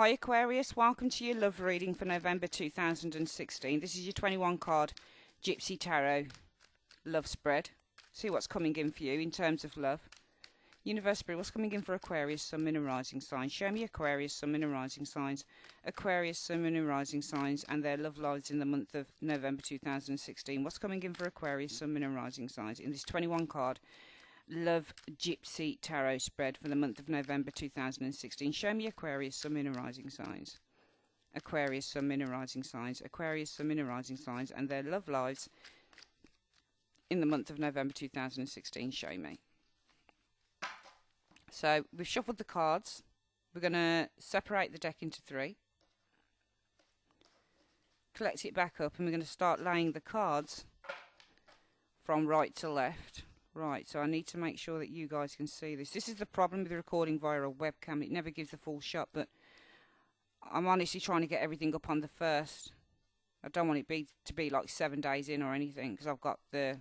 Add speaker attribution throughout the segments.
Speaker 1: Hi Aquarius, welcome to your love reading for November 2016. This is your 21 card Gypsy Tarot love spread. See what's coming in for you in terms of love. Universe Spirit, what's coming in for Aquarius, Sun, Moon and Rising signs? Show me Aquarius, Sun, Moon and Rising signs. Aquarius, Sun, Moon and Rising signs and their love lives in the month of November 2016. What's coming in for Aquarius, Sun, Moon and Rising signs in this 21 card Love Gypsy Tarot spread for the month of November 2016. Show me Aquarius, Sun, Moon and Rising signs. Aquarius, Sun, Moon and Rising signs. Aquarius, Sun, Moon and Rising signs and their love lives in the month of November 2016. Show me. So we've shuffled the cards. We're going to separate the deck into three. Collect it back up and we're going to start laying the cards from right to left. Right, so I need to make sure that you guys can see this. This is the problem with recording via a webcam. It never gives the full shot, but I'm honestly trying to get everything up on the first. I don't want it to be like 7 days in or anything, because I've got the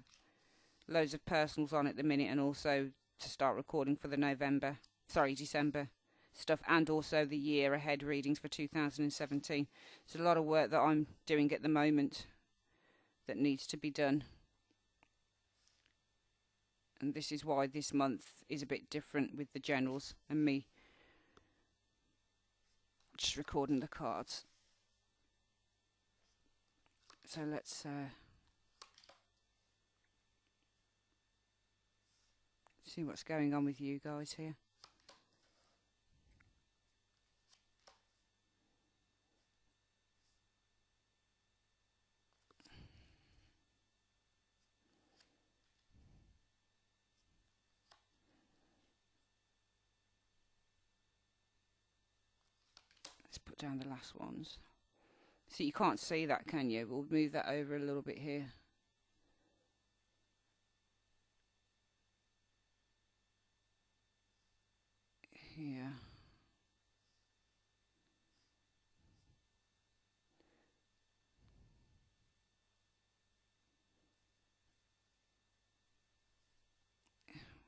Speaker 1: loads of personals on at the minute, and also to start recording for the December stuff, and also the year ahead readings for 2017. There's a lot of work that I'm doing at the moment that needs to be done. And this is why this month is a bit different with the generals and me just recording the cards. So let's see what's going on with you guys here. Let's put down the last ones. See, you can't see that, can you? We'll move that over a little bit here. Here.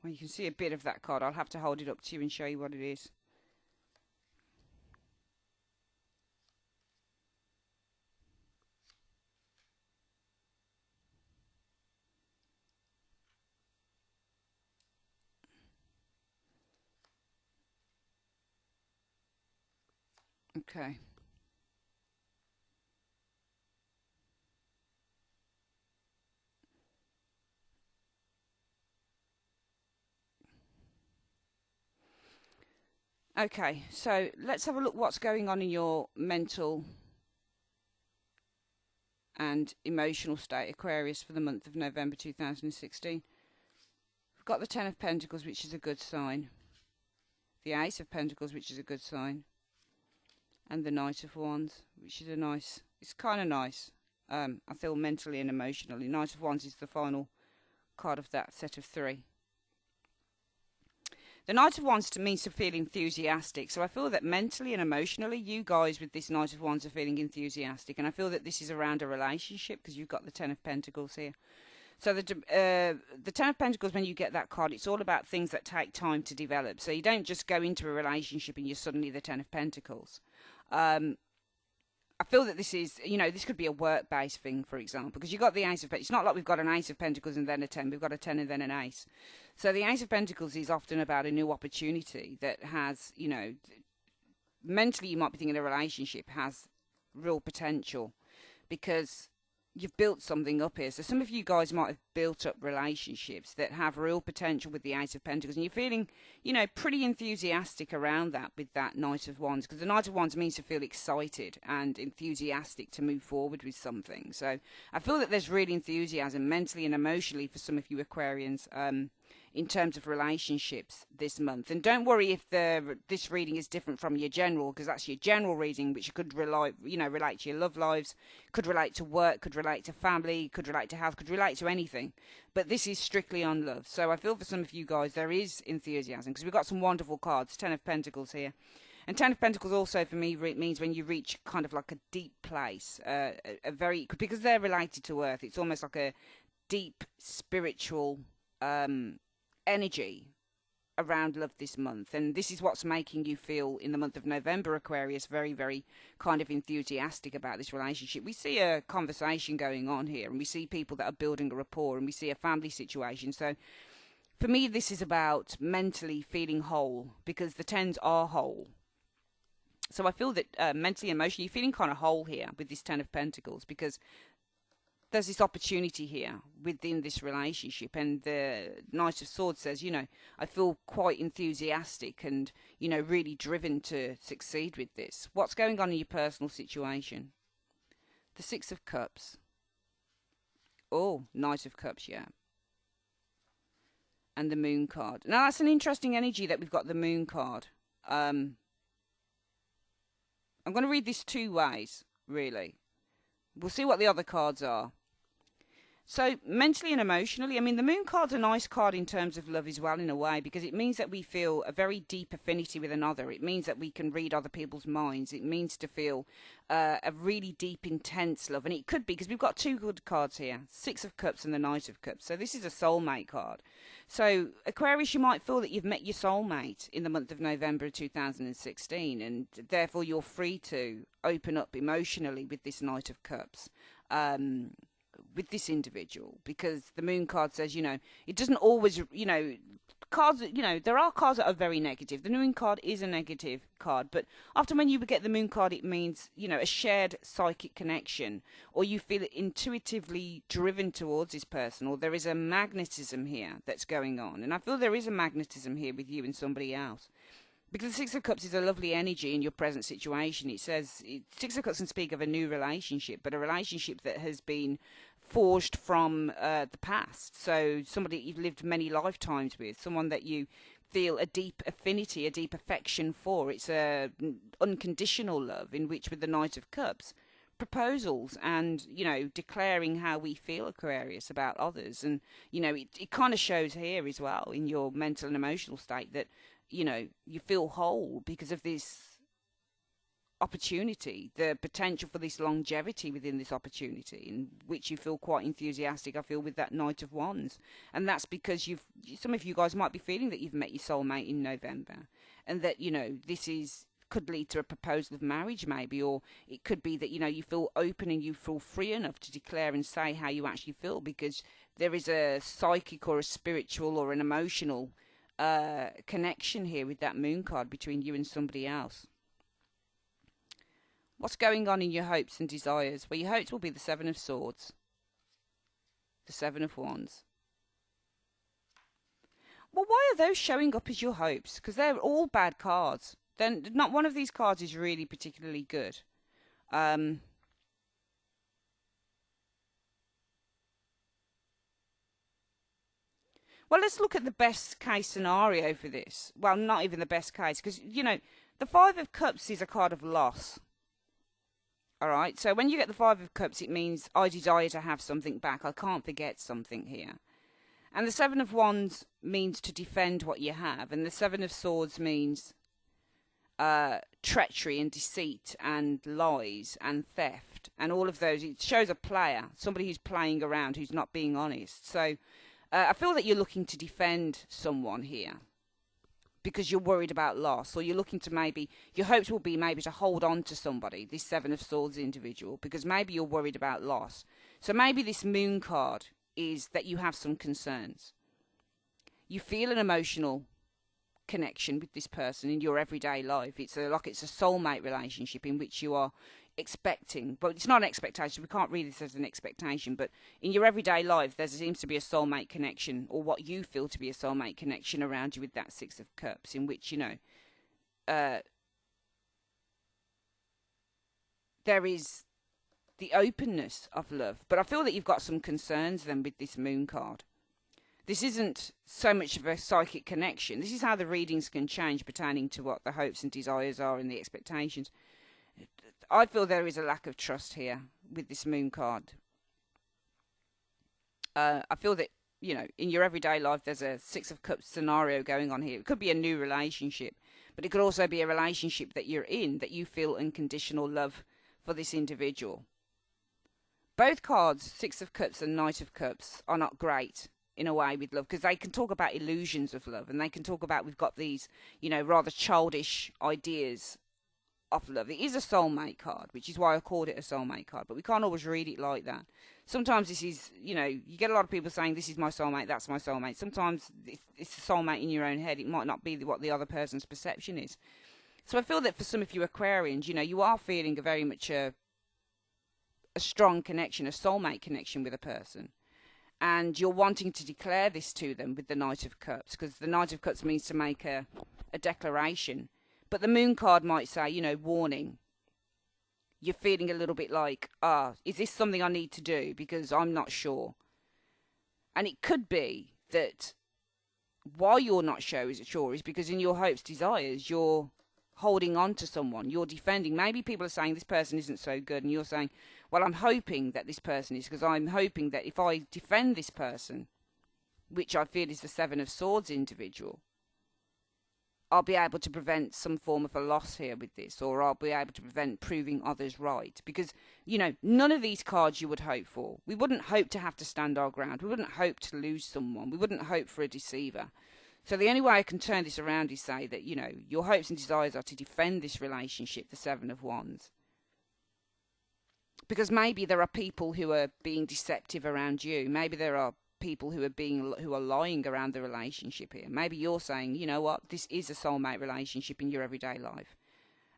Speaker 1: Well, you can see a bit of that card. I'll have to hold it up to you and show you what it is. Okay. Okay, so let's have a look what's going on in your mental and emotional state, Aquarius, for the month of November 2016. We've got the Ten of Pentacles, which is a good sign. The Ace of Pentacles, which is a good sign. And the Knight of Wands, which is a nice, it's kind of nice. I feel mentally and emotionally. Knight of Wands is the final card of that set of three. The Knight of Wands means to feel enthusiastic. So I feel that mentally and emotionally, you guys with this Knight of Wands are feeling enthusiastic. And I feel that this is around a relationship, because you've got the Ten of Pentacles here. So the Ten of Pentacles, when you get that card, it's all about things that take time to develop. So you don't just go into a relationship and you're suddenly the Ten of Pentacles. I feel that this is, you know, this could be a work-based thing, for example, because you've got the Ace of Pentacles. It's not like we've got an Ace of Pentacles and then a 10. We've got a 10 and then an Ace. So the Ace of Pentacles is often about a new opportunity that has, you know, mentally you might be thinking a relationship has real potential because you've built something up here. So some of you guys might have built up relationships that have real potential with the Ace of Pentacles. And you're feeling, you know, pretty enthusiastic around that with that Knight of Wands. Because the Knight of Wands means to feel excited and enthusiastic to move forward with something. So I feel that there's real enthusiasm mentally and emotionally for some of you Aquarians in terms of relationships this month. And don't worry if this reading is different from your general, because that's your general reading, which could relate to your love lives, could relate to work, could relate to family, could relate to health, could relate to anything. But this is strictly on love. So I feel for some of you guys there is enthusiasm, because we've got some wonderful cards. Ten of Pentacles here. And Ten of Pentacles also for me means when you reach kind of like a deep place, because they're related to Earth, it's almost like a deep spiritual energy around love this month, and this is what's making you feel in the month of November, Aquarius, very, very kind of enthusiastic about this relationship. We see a conversation going on here, and we see people that are building a rapport, and we see a family situation. So for me, this is about mentally feeling whole, because the tens are whole. So I feel that mentally, emotionally, you're feeling kind of whole here with this Ten of Pentacles, because there's this opportunity here within this relationship. And the Knight of Swords says, you know, I feel quite enthusiastic and, you know, really driven to succeed with this. What's going on in your personal situation? The Six of Cups. Oh, Knight of Cups, yeah. And the Moon card. Now, that's an interesting energy that we've got the Moon card. I'm going to read this two ways, really. We'll see what the other cards are. So, mentally and emotionally, I mean, the Moon card's a nice card in terms of love as well, in a way, because it means that we feel a very deep affinity with another. It means that we can read other people's minds. It means to feel a really deep, intense love. And it could be, because we've got two good cards here, Six of Cups and the Knight of Cups. So this is a soulmate card. So, Aquarius, you might feel that you've met your soulmate in the month of November 2016, and therefore you're free to open up emotionally with this Knight of Cups. With this individual, because the Moon card says, you know, it doesn't always, you know, cards, you know, there are cards that are very negative. The Moon card is a negative card, but often when you get the Moon card, it means, you know, a shared psychic connection, or you feel intuitively driven towards this person, or there is a magnetism here that's going on. And I feel there is a magnetism here with you and somebody else. Because the Six of Cups is a lovely energy in your present situation. It says, Six of Cups can speak of a new relationship, but a relationship that has been forged from the past. So somebody you've lived many lifetimes with, someone that you feel a deep affinity, a deep affection for. It's a unconditional love, in which with the Knight of Cups, proposals and, you know, declaring how we feel, Aquarius, about others. And, you know, it kind of shows here as well in your mental and emotional state that, you know, you feel whole because of this opportunity, the potential for this longevity within this opportunity, in which you feel quite enthusiastic, I feel, with that Knight of Wands. And that's because some of you guys might be feeling that you've met your soulmate in November, and that, you know, this could lead to a proposal of marriage maybe, or it could be that, you know, you feel open and you feel free enough to declare and say how you actually feel, because there is a psychic or a spiritual or an emotional connection here with that Moon card between you and somebody else. What's going on in your hopes and desires? Well, your hopes will be the Seven of Swords, the Seven of Wands. Well, why are those showing up as your hopes? Because they're all bad cards. Then not one of these cards is really particularly good. Well, let's look at the best case scenario for this. Well, not even the best case, because, you know, the Five of Cups is a card of loss. All right, so when you get the Five of Cups, it means I desire to have something back. I can't forget something here. And the Seven of Wands means to defend what you have. And the Seven of Swords means treachery and deceit and lies and theft and all of those. It shows a player, somebody who's playing around, who's not being honest. So I feel that you're looking to defend someone here because you're worried about loss, or you're looking to maybe, your hopes will be maybe to hold on to somebody, this Seven of Swords individual, because maybe you're worried about loss. So maybe this Moon card is that you have some concerns. You feel an emotional connection with this person in your everyday life. It's like it's a soulmate relationship in which you are expecting, but it's not an expectation. We can't read this as an expectation, but in your everyday life there seems to be a soulmate connection, or what you feel to be a soulmate connection around you with that Six of Cups, in which, you know, there is the openness of love. But I feel that you've got some concerns then with this Moon card. This isn't so much of a psychic connection. This is how the readings can change pertaining to what the hopes and desires are and the expectations. I feel there is a lack of trust here with this Moon card. I feel that, you know, in your everyday life there's a Six of Cups scenario going on here. It could be a new relationship, but it could also be a relationship that you're in, that you feel unconditional love for this individual. Both cards, Six of Cups and Knight of Cups, are not great in a way with love, because they can talk about illusions of love, and they can talk about we've got these, rather childish ideas of love. It is a soulmate card, which is why I called it a soulmate card, but we can't always read it like that. Sometimes this is, you get a lot of people saying this is my soulmate, that's my soulmate. Sometimes it's a soulmate in your own head. It might not be what the other person's perception is. So I feel that for some of you Aquarians, you are feeling a very much a strong connection, a soulmate connection with a person. And you're wanting to declare this to them with the Knight of Cups, because the Knight of Cups means to make a declaration. But the Moon card might say, warning. You're feeling a little bit like, is this something I need to do? Because I'm not sure. And it could be that why you're not sure is because in your hopes, desires, you're holding on to someone, you're defending. Maybe people are saying this person isn't so good, and you're saying, well, I'm hoping that this person is, because I'm hoping that if I defend this person, which I feel is the Seven of Swords individual, I'll be able to prevent some form of a loss here with this, or I'll be able to prevent proving others right. Because, none of these cards you would hope for. We wouldn't hope to have to stand our ground. We wouldn't hope to lose someone. We wouldn't hope for a deceiver. So the only way I can turn this around is say that, your hopes and desires are to defend this relationship, the Seven of Wands. Because maybe there are people who are being deceptive around you. Maybe there are people who are lying around the relationship here. Maybe you're saying, you know what, this is a soulmate relationship in your everyday life.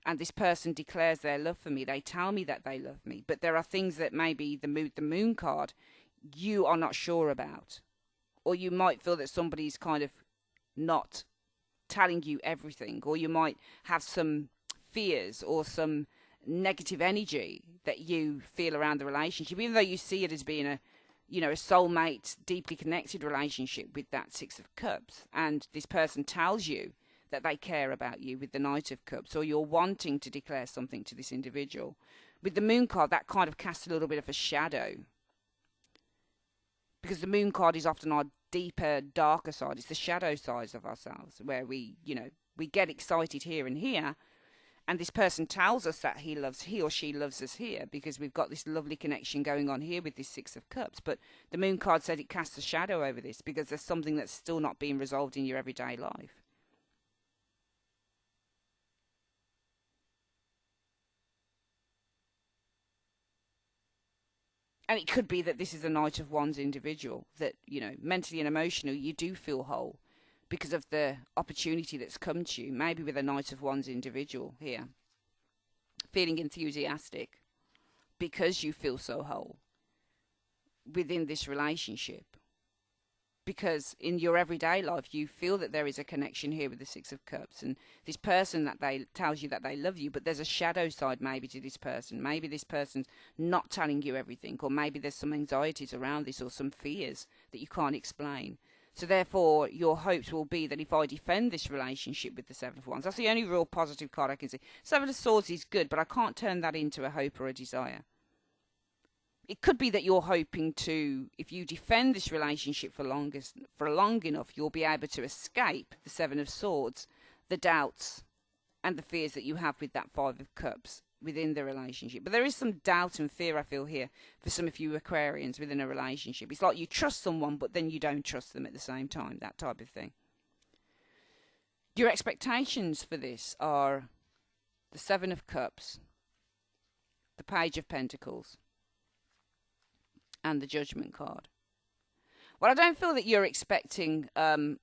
Speaker 1: And this person declares their love for me. They tell me that they love me. But there are things that maybe the Moon card, you are not sure about. Or you might feel that somebody's kind of not telling you everything, or you might have some fears or some negative energy that you feel around the relationship, even though you see it as being a soulmate, deeply connected relationship with that Six of Cups, and this person tells you that they care about you with the Knight of Cups, or you're wanting to declare something to this individual. With the Moon card, that kind of casts a little bit of a shadow, because the Moon card is often our deeper, darker side. It's the shadow sides of ourselves, where we get excited here and here, and this person tells us that he or she loves us here, because we've got this lovely connection going on here with this Six of Cups. But the Moon card said it casts a shadow over this, because there's something that's still not being resolved in your everyday life. And it could be that this is a Knight of Wands individual, that, mentally and emotionally you do feel whole because of the opportunity that's come to you, maybe with a Knight of Wands individual here. Feeling enthusiastic because you feel so whole within this relationship. Because in your everyday life, you feel that there is a connection here with the Six of Cups, and this person that tells you that they love you, but there's a shadow side maybe to this person. Maybe this person's not telling you everything, or maybe there's some anxieties around this, or some fears that you can't explain. So therefore, your hopes will be that if I defend this relationship with the Seven of Wands, that's the only real positive card I can see. Seven of Swords is good, but I can't turn that into a hope or a desire. It could be that you're hoping to, if you defend this relationship for long enough, you'll be able to escape the Seven of Swords, the doubts and the fears that you have with that Five of Cups within the relationship. But there is some doubt and fear, I feel, here for some of you Aquarians within a relationship. It's like you trust someone, but then you don't trust them at the same time, that type of thing. Your expectations for this are the Seven of Cups, the Page of Pentacles, and the Judgment card. Well, I don't feel that you're expecting, I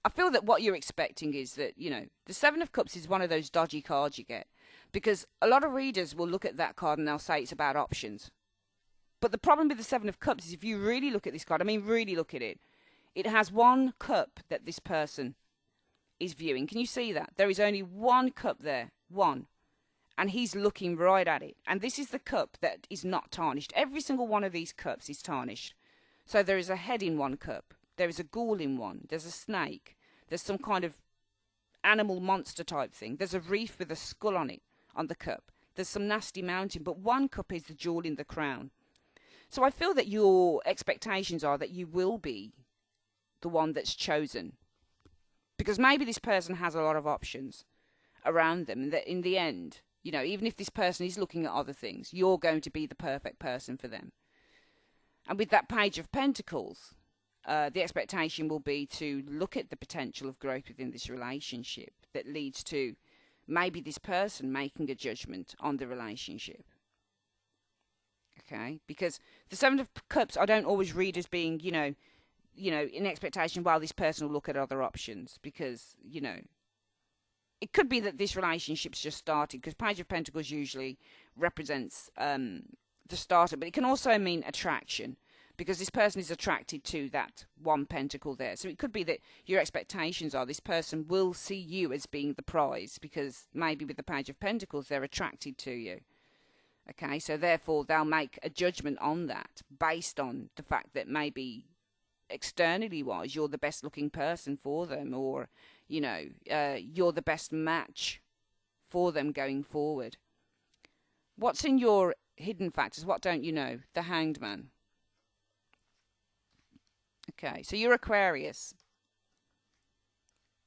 Speaker 1: feel that what you're expecting is that, the Seven of Cups is one of those dodgy cards you get, because a lot of readers will look at that card and they'll say it's about options. But the problem with the Seven of Cups is if you really look at this card, really look at it, it has one cup that this person is viewing. Can you see that? There is only one cup there, one. And he's looking right at it. And this is the cup that is not tarnished. Every single one of these cups is tarnished. So there is a head in one cup. There is a ghoul in one. There's a snake. There's some kind of animal monster type thing. There's a reef with a skull on it, on the cup. There's some nasty mountain. But one cup is the jewel in the crown. So I feel that your expectations are that you will be the one that's chosen. Because maybe this person has a lot of options around them. And that in the end, even if this person is looking at other things, you're going to be the perfect person for them. And with that Page of Pentacles, the expectation will be to look at the potential of growth within this relationship that leads to maybe this person making a judgment on the relationship. Okay, because the Seven of Cups I don't always read as being, in expectation, while this person will look at other options, because, it could be that this relationship's just started, because Page of Pentacles usually represents the starter, but it can also mean attraction, because this person is attracted to that one pentacle there. So it could be that your expectations are this person will see you as being the prize, because maybe with the Page of Pentacles they're attracted to you. Okay, so therefore they'll make a judgment on that based on the fact that maybe externally wise you're the best looking person for them, or you're the best match for them going forward. What's in your hidden factors? What don't you know? The Hanged Man. Okay, so you're Aquarius.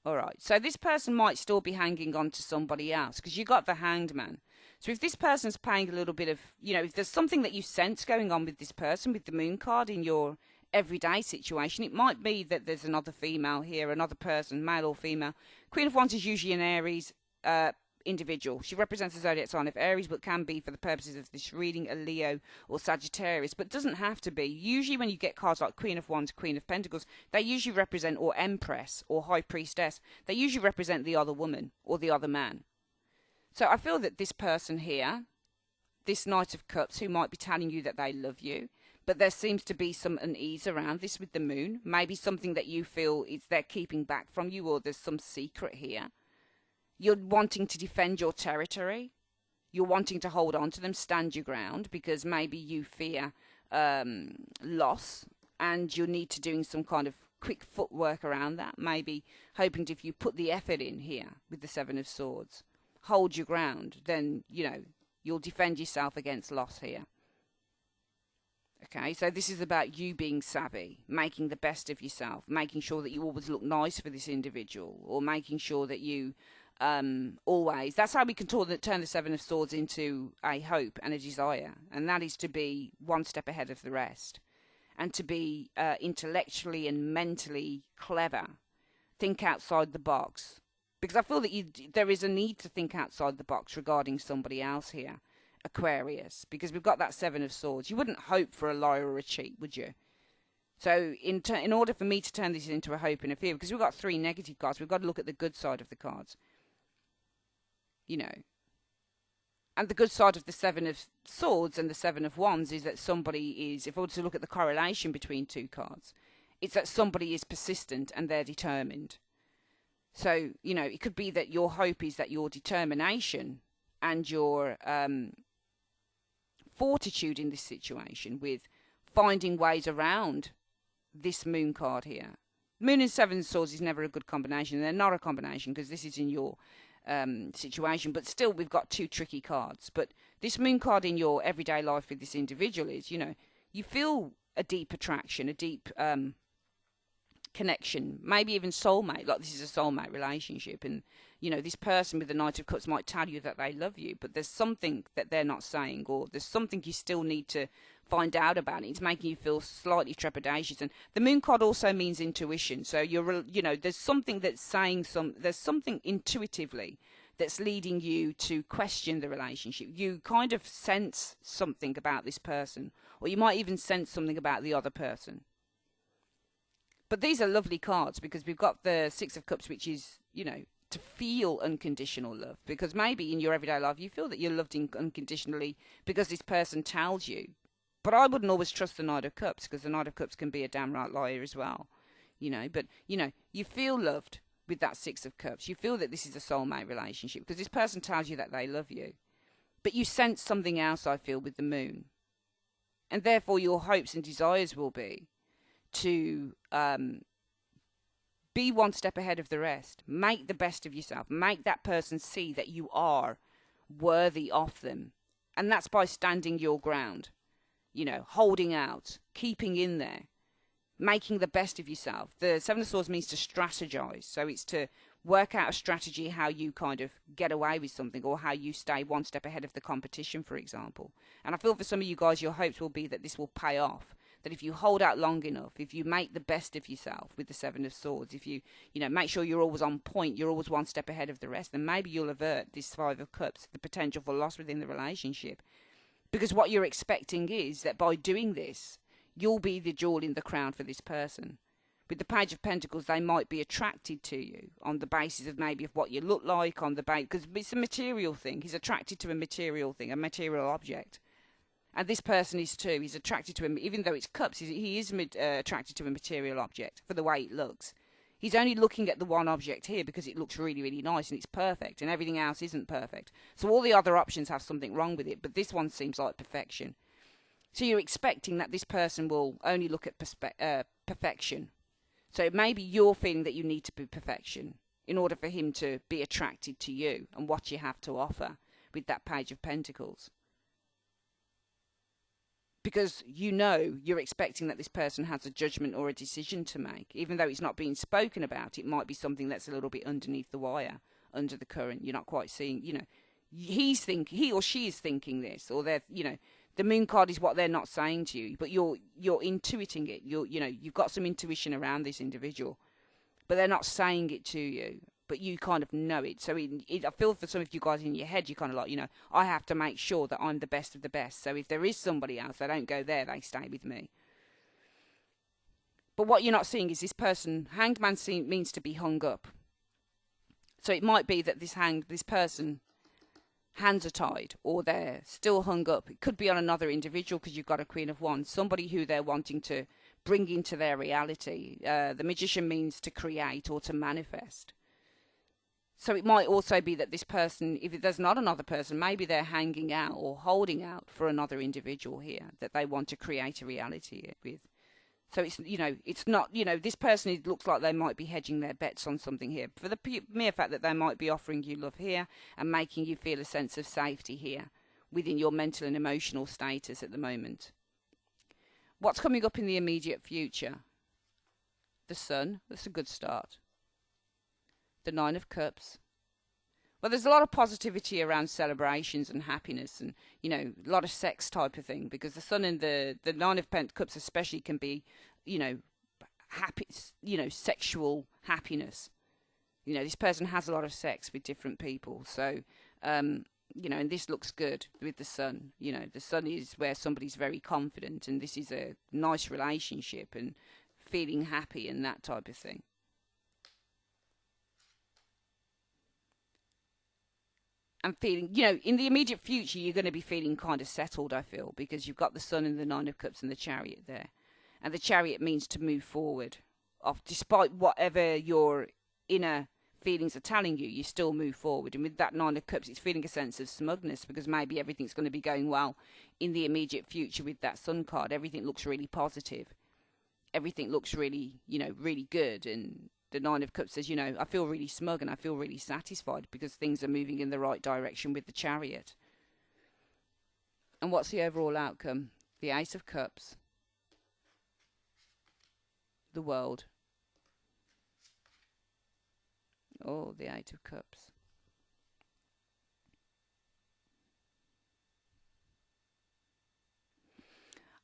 Speaker 1: Alright, so this person might still be hanging on to somebody else, because you got the Hanged Man. So if this person's paying a little bit of, if there's something that you sense going on with this person, with the Moon card in your everyday situation, it might be that there's another female here, another person, male or female. Queen of Wands is usually an Aries individual. She represents the zodiac sign of Aries, but can be, for the purposes of this reading, a Leo or Sagittarius, but doesn't have to be. Usually when you get cards like Queen of Wands, Queen of Pentacles, they usually represent, or Empress or High Priestess, they usually represent the other woman or the other man. So I feel that this person here, this Knight of Cups, who might be telling you that they love you, but there seems to be some unease around this with the Moon. Maybe something that you feel is they're keeping back from you, or there's some secret here. You're wanting to defend your territory. You're wanting to hold on to them, stand your ground, because maybe you fear loss, and you need to doing some kind of quick footwork around that. Maybe hoping if you put the effort in here with the Seven of Swords, hold your ground, then, you'll defend yourself against loss here. Okay, so this is about you being savvy, making the best of yourself, making sure that you always look nice for this individual, or making sure that you always, that's how we can turn the Seven of Swords into a hope and a desire, and that is to be one step ahead of the rest, and to be intellectually and mentally clever, think outside the box. Because I feel that there is a need to think outside the box regarding somebody else here, Aquarius. Because we've got that Seven of Swords. You wouldn't hope for a liar or a cheat, would you? So in order for me to turn this into a hope and a fear, because we've got 3 negative cards, we've got to look at the good side of the cards. And the good side of the Seven of Swords and the Seven of Wands is that somebody is, if I were to look at the correlation between 2 cards, it's that somebody is persistent and they're determined. So, it could be that your hope is that your determination and your fortitude in this situation, with finding ways around this Moon card here. Moon and Seven of Swords is never a good combination. They're not a combination because this is in your situation, but still we've got 2 tricky cards. But this Moon card in your everyday life with this individual is, you feel a deep attraction, a deep connection, maybe even soulmate, like this is a soulmate relationship, and this person with the Knight of Cups might tell you that they love you, but there's something that they're not saying, or there's something you still need to find out about it. It's making you feel slightly trepidatious. And the Moon card also means intuition, so there's something that's saying there's something intuitively that's leading you to question the relationship. You kind of sense something about this person, or you might even sense something about the other person. But these are lovely cards, because we've got the Six of Cups, which is, to feel unconditional love. Because maybe in your everyday life you feel that you're loved unconditionally because this person tells you. But I wouldn't always trust the Knight of Cups, because the Knight of Cups can be a damn right liar as well. But, you feel loved with that Six of Cups. You feel that this is a soulmate relationship because this person tells you that they love you. But you sense something else, I feel, with the Moon. And therefore your hopes and desires will be to be one step ahead of the rest. Make the best of yourself. Make that person see that you are worthy of them. And that's by standing your ground. Holding out, keeping in there, making the best of yourself. The Seven of Swords means to strategize. So it's to work out a strategy how you kind of get away with something, or how you stay one step ahead of the competition, for example. And I feel for some of you guys, your hopes will be that this will pay off, that if you hold out long enough, if you make the best of yourself with the Seven of Swords, if you make sure you're always on point, you're always one step ahead of the rest, then maybe you'll avert this Five of Cups, the potential for loss within the relationship. Because what you're expecting is that by doing this, you'll be the jewel in the crown for this person. With the Page of Pentacles, they might be attracted to you on the basis of maybe of what you look like, on the base, because it's a material thing. He's attracted to a material thing, a material object. And this person is too. He's attracted to him, even though it's cups, he is attracted to a material object for the way it looks. He's only looking at the one object here because it looks really, really nice and it's perfect, and everything else isn't perfect. So all the other options have something wrong with it, but this one seems like perfection. So you're expecting that this person will only look at perfection. So maybe you're feeling that you need to be perfection in order for him to be attracted to you and what you have to offer with that Page of Pentacles. Because you're expecting that this person has a judgment or a decision to make. Even though it's not being spoken about, it might be something that's a little bit underneath the wire, under the current. You're not quite seeing, he or she is thinking this, or they're, the Moon card is what they're not saying to you, but you're intuiting it. You've got some intuition around this individual, but they're not saying it to you. But you kind of know it. So I feel for some of you guys in your head, you're kind of like, I have to make sure that I'm the best of the best. So if there is somebody else, they don't go there, they stay with me. But what you're not seeing is this person, Hanged Man means to be hung up. So it might be that this person, hands are tied, or they're still hung up. It could be on another individual because you've got a Queen of Wands, somebody who they're wanting to bring into their reality. The Magician means to create or to manifest. So it might also be that this person, if there's not another person, maybe they're hanging out or holding out for another individual here that they want to create a reality with. So it's not, this person, it looks like they might be hedging their bets on something here. For the mere fact that they might be offering you love here and making you feel a sense of safety here within your mental and emotional status at the moment. What's coming up in the immediate future? The Sun, that's a good start. The Nine of Cups. Well, there's a lot of positivity around celebrations and happiness and, a lot of sex type of thing, because the Sun and the Nine of Cups especially can be, happy, sexual happiness. This person has a lot of sex with different people. So, and this looks good with the Sun. The Sun is where somebody's very confident, and this is a nice relationship and feeling happy and that type of thing. And feeling, in the immediate future, you're going to be feeling kind of settled, I feel, because you've got the Sun and the Nine of Cups and the Chariot there. And the Chariot means to move forward. Despite whatever your inner feelings are telling you, you still move forward. And with that Nine of Cups, it's feeling a sense of smugness, because maybe everything's going to be going well in the immediate future with that Sun card. Everything looks really positive. Everything looks really, really good. And the Nine of Cups says, I feel really smug and I feel really satisfied because things are moving in the right direction with the Chariot. And what's the overall outcome? The Ace of Cups. The World. Oh, the Eight of Cups.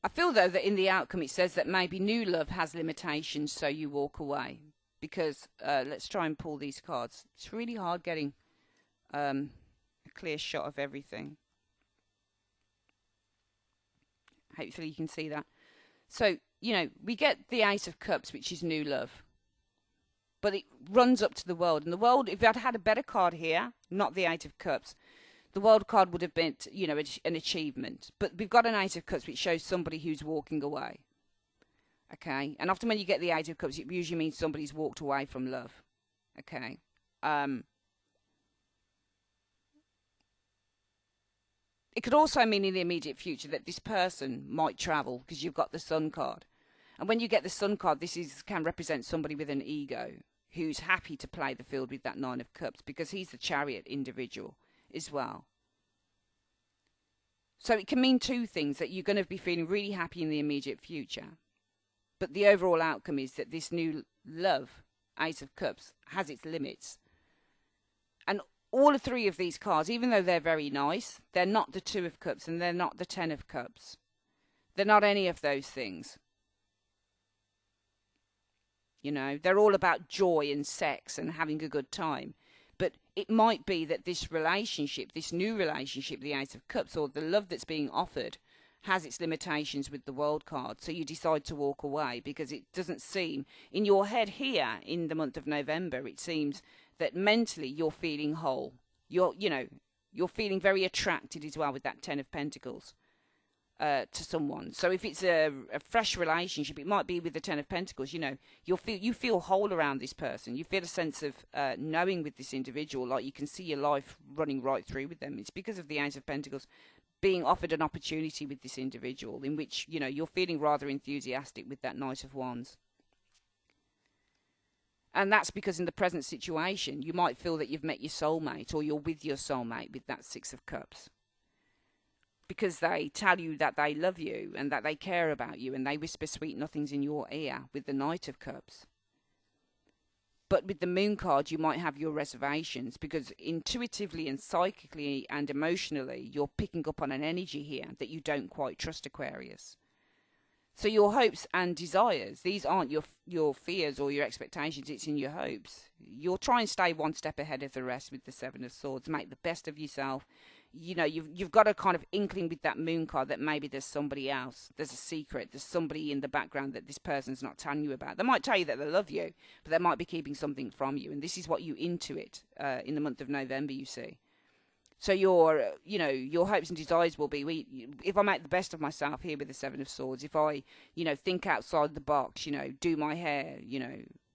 Speaker 1: I feel, though, that in the outcome it says that maybe new love has limitations, so you walk away. Because let's try and pull these cards. It's really hard getting a clear shot of everything. Hopefully you can see that. So, we get the Ace of Cups, which is new love. But it runs up to the World. And the World, if I'd had a better card here, not the Eight of Cups, the World card would have been, an achievement. But we've got an Eight of Cups, which shows somebody who's walking away. Okay, and often when you get the Eight of Cups, it usually means somebody's walked away from love. Okay. It could also mean in the immediate future that this person might travel, because you've got the Sun card. And when you get the Sun card, can represent somebody with an ego who's happy to play the field with that Nine of Cups, because he's the Chariot individual as well. So it can mean two things, that you're going to be feeling really happy in the immediate future. But the overall outcome is that this new love, Ace of Cups, has its limits. And all three of these cards, even though they're very nice, they're not the Two of Cups and they're not the Ten of Cups. They're not any of those things. You know, they're all about joy and sex and having a good time. But it might be that this relationship, this new relationship, the Ace of Cups, or the love that's being offered, has its limitations with the World card. So you decide to walk away because it doesn't seem, in your head here in the month of November, it seems that mentally you're feeling whole. You're feeling very attracted as well with that Ten of Pentacles. To someone. So if it's a fresh relationship, it might be with the Ten of Pentacles. You know, you feel whole around this person. You feel a sense of knowing with this individual, like you can see your life running right through with them. It's because of the Ace of Pentacles being offered an opportunity with this individual in which, you know, you're feeling rather enthusiastic with that Knight of Wands. And that's because in the present situation, you might feel that you've met your soulmate, or you're with your soulmate with that Six of Cups. Because they tell you that they love you and that they care about you, and they whisper sweet nothings in your ear with the Knight of Cups. But with the Moon card, you might have your reservations because intuitively and psychically and emotionally, you're picking up on an energy here that you don't quite trust, Aquarius. So your hopes and desires, these aren't your fears or your expectations, it's in your hopes. You'll try and stay one step ahead of the rest with the Seven of Swords, make the best of yourself. You know, you've got a kind of inkling with that Moon card that maybe there's somebody else, there's a secret, there's somebody in the background that this person's not telling you about. They might tell you that they love you, but they might be keeping something from you, and this is what you intuit in the month of November, you see. So your hopes and desires will be, if I make the best of myself here with the Seven of Swords, if I, think outside the box, do my hair,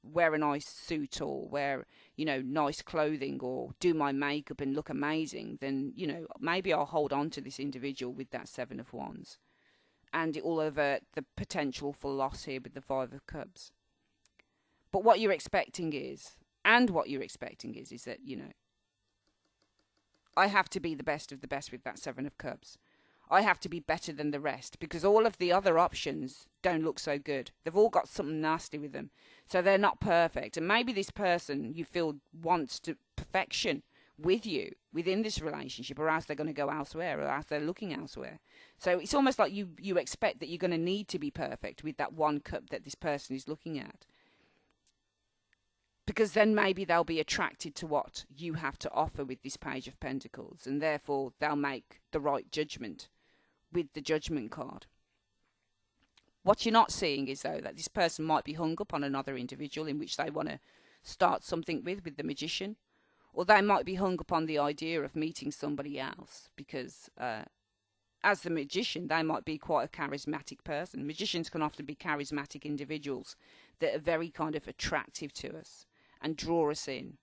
Speaker 1: wear a nice suit or wear, nice clothing or do my makeup and look amazing, then, maybe I'll hold on to this individual with that Seven of Wands. And it will avert the potential for loss here with the Five of Cups. But what you're expecting is that, I have to be the best of the best with that Seven of Cups. I have to be better than the rest because all of the other options don't look so good. They've all got something nasty with them. So they're not perfect. And maybe this person you feel wants to perfection with you within this relationship, or else they're going to go elsewhere, or else they're looking elsewhere. So it's almost like you expect that you're going to need to be perfect with that one cup that this person is looking at. Because then maybe they'll be attracted to what you have to offer with this Page of Pentacles, and therefore they'll make the right judgment with the Judgment card. What you're not seeing is, though, that this person might be hung up on another individual in which they want to start something with the Magician, or they might be hung up on the idea of meeting somebody else because as the Magician, they might be quite a charismatic person. Magicians can often be charismatic individuals that are very kind of attractive to us and draw us in.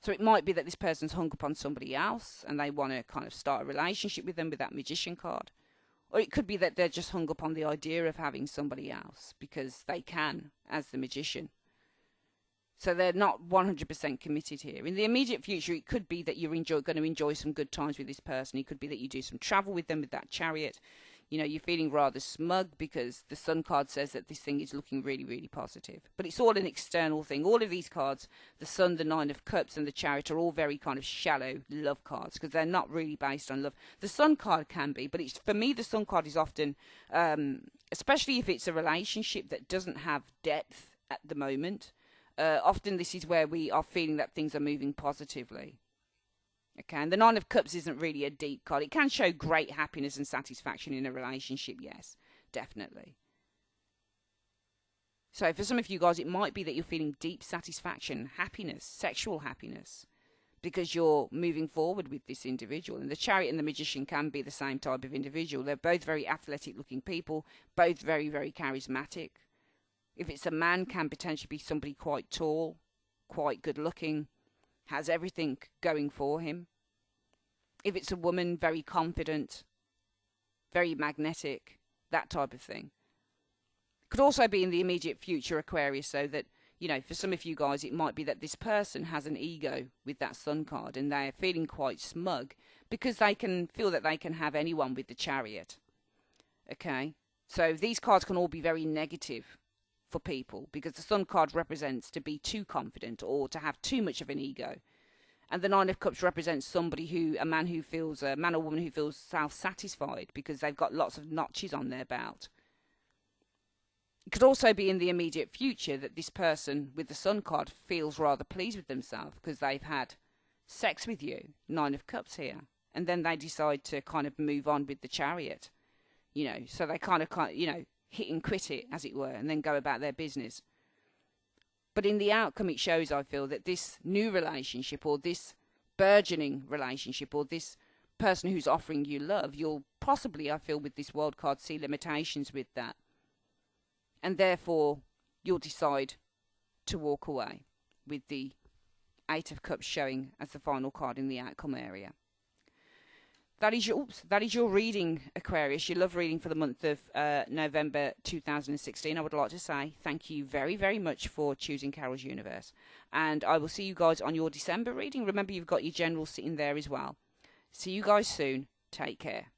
Speaker 1: So it might be that this person's hung up on somebody else and they want to kind of start a relationship with them with that Magician card. Or it could be that they're just hung up on the idea of having somebody else because they can as the Magician. So they're not 100% committed here. In the immediate future, it could be that you're going to enjoy some good times with this person. It could be that you do some travel with them with that Chariot. You're feeling rather smug because the Sun card says that this thing is looking really, really positive. But it's all an external thing. All of these cards, the Sun, the Nine of Cups, and the Chariot, are all very kind of shallow love cards because they're not really based on love. The Sun card can be, but for me, the Sun card is often, especially if it's a relationship that doesn't have depth at the moment, often this is where we are feeling that things are moving positively. Okay, and the Nine of Cups isn't really a deep card. It can show great happiness and satisfaction in a relationship, yes, definitely. So for some of you guys, it might be that you're feeling deep satisfaction, happiness, sexual happiness, because you're moving forward with this individual. And the Chariot and the Magician can be the same type of individual. They're both very athletic-looking people, both very, very charismatic. If it's a man, can potentially be somebody quite tall, quite good-looking, has everything going for him. If it's a woman, very confident, very magnetic, that type of thing. Could also be in the immediate future, Aquarius, so that, for some of you guys, it might be that this person has an ego with that Sun card and they're feeling quite smug because they can feel that they can have anyone with the Chariot. Okay? So these cards can all be very negative for people because the Sun card represents to be too confident or to have too much of an ego, and the Nine of Cups represents somebody a man or woman who feels self-satisfied because they've got lots of notches on their belt. It could also be in the immediate future that this person with the Sun card feels rather pleased with themselves because they've had sex with you, Nine of Cups here, and then they decide to kind of move on with the Chariot, so they kind of, hit and quit it, as it were, and then go about their business. But in the outcome, it shows, I feel, that this new relationship, or this burgeoning relationship, or this person who's offering you love, you'll possibly, I feel, with this wild card, see limitations with that. And therefore, you'll decide to walk away with the Eight of Cups showing as the final card in the outcome area. That is your reading, Aquarius. Your love reading for the month of November 2016. I would like to say thank you very, very much for choosing Carol's Universe. And I will see you guys on your December reading. Remember, you've got your general sitting there as well. See you guys soon. Take care.